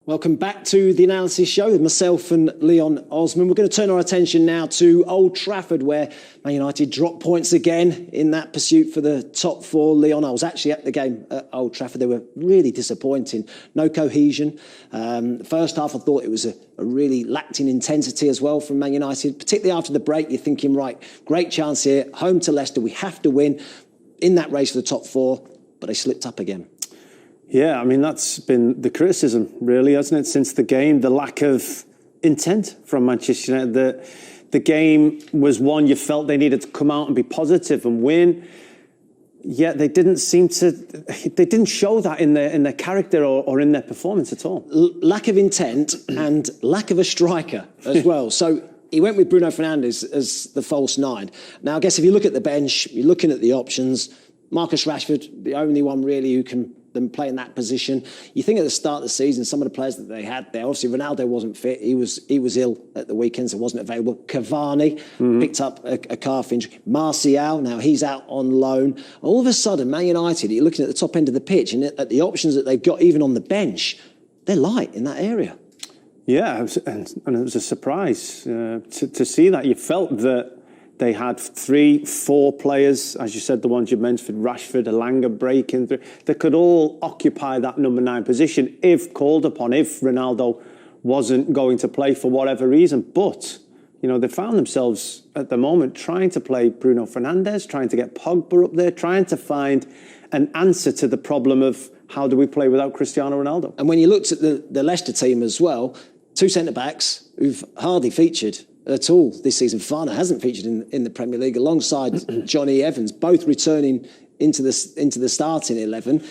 Welcome back to the Analysis Show with myself and Leon Osman. We're going to turn our attention now to Old Trafford, where Man United dropped points again in that pursuit for the top four. Leon, I was actually at the game at Old Trafford. They were really disappointing. No cohesion. First half, I thought it was a really lacked in intensity as well from Man United, particularly after the break. You're thinking, right, great chance here, home to Leicester. We have to win in that race for the top four, but they slipped up again. Yeah, I mean, that's been the criticism, really, hasn't it, since the game? The lack of intent from Manchester United. The game was one you felt they needed to come out and be positive and win. Yet they didn't seem to. They didn't show that in their character or in their performance at all. Lack of intent and lack of a striker as well. So he went with Bruno Fernandes as the false nine. Now, I guess if you look at the bench, you're looking at the options. Marcus Rashford, the only one really who can play in that position. You think at the start of the season, some of the players that they had there, obviously Ronaldo wasn't fit. He was ill at the weekend, so wasn't available. Cavani picked up a calf injury. Martial, now he's out on loan. All of a sudden, Man United, you're looking at the top end of the pitch and at the options that they've got, even on the bench, they're light in that area. Yeah, and it was a surprise to see that. You felt that they had 3-4 players, as you said, the ones you mentioned, Rashford, Elanga breaking through, that could all occupy that number 9 position if called upon, if Ronaldo wasn't going to play for whatever reason. But, you know, they found themselves at the moment trying to play Bruno Fernandes, trying to get Pogba up there, trying to find an answer to the problem of how do we play without Cristiano Ronaldo. And when you looked at the Leicester team as well, 2 centre-backs who've hardly featured at all this season. Fana hasn't featured in the Premier League alongside Johnny Evans, both returning into the starting 11.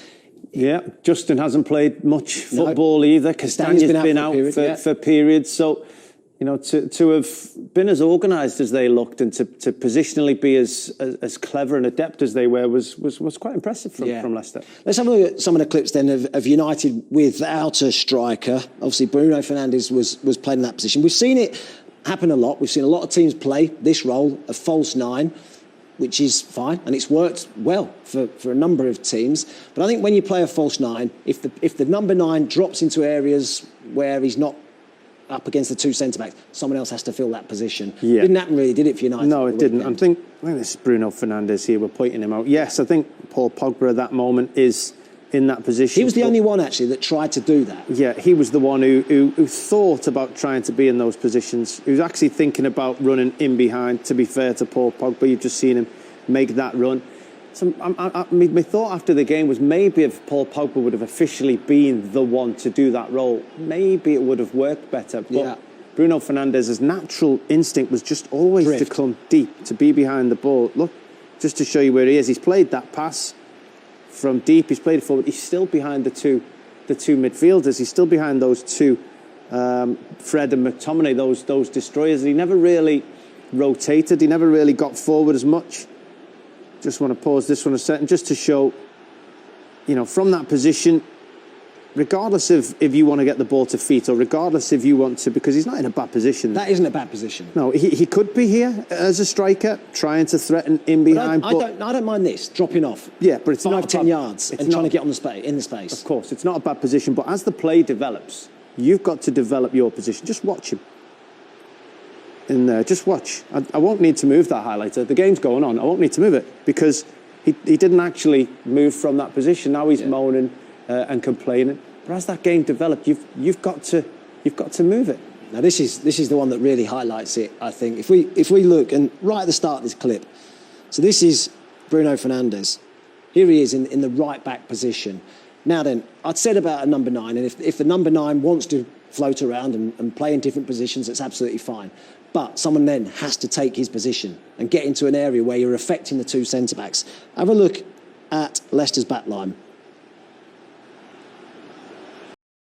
Yeah, Justin hasn't played much football either. Castanha's been out for periods. So, you know, to have been as organised as they looked and to positionally be as clever and adept as they were was quite impressive from Leicester. Let's have a look at some of the clips then of United without a striker. Obviously, Bruno Fernandes was playing in that position. We've seen it happen a lot. We've seen a lot of teams play this role of false 9, which is fine, and it's worked well for a number of teams. But I think when you play a false 9, if the number 9 drops into areas where he's not up against the 2 centre-backs, someone else has to fill that position. Yeah. Didn't happen really, did it, for United? No, it didn't. I think this is Bruno Fernandes here. We're pointing him out. Yes, I think Paul Pogba at that moment is in that position. He was the only one, actually, that tried to do that. Yeah, he was the one who thought about trying to be in those positions. He was actually thinking about running in behind, to be fair to Paul Pogba. You've just seen him make that run. So my thought after the game was maybe if Paul Pogba would have officially been the one to do that role, maybe it would have worked better. But Bruno Fernandes' natural instinct was just always to come deep, to be behind the ball. Look, just to show you where he is. He's played that pass from deep, he's played it forward. He's still behind the two midfielders. He's still behind those two, Fred and McTominay, those destroyers. He never really rotated. He never really got forward as much. Just want to pause this one a second, just to show, you know, from that position, regardless of if you want to get the ball to feet or regardless if you want to, because he's not in a bad position. That isn't a bad position. No, he could be here as a striker, trying to threaten in behind. I don't mind this, dropping off. Yeah, but it's 5-10 yards and trying to get on in the space. Of course, it's not a bad position, but as the play develops, you've got to develop your position. Just watch him. In there, just watch. I won't need to move that highlighter. The game's going on. I won't need to move it because he didn't actually move from that position. Now he's moaning and complaining. But as that game developed, you've got to move it. Now this is the one that really highlights it. I think if we look, and right at the start of this clip, so this is Bruno Fernandes. Here he is in the right back position. Now then, I'd said about a number 9, and if the number 9 wants to float around and play in different positions, it's absolutely fine. But someone then has to take his position and get into an area where you're affecting the 2 centre-backs. Have a look at Leicester's back line.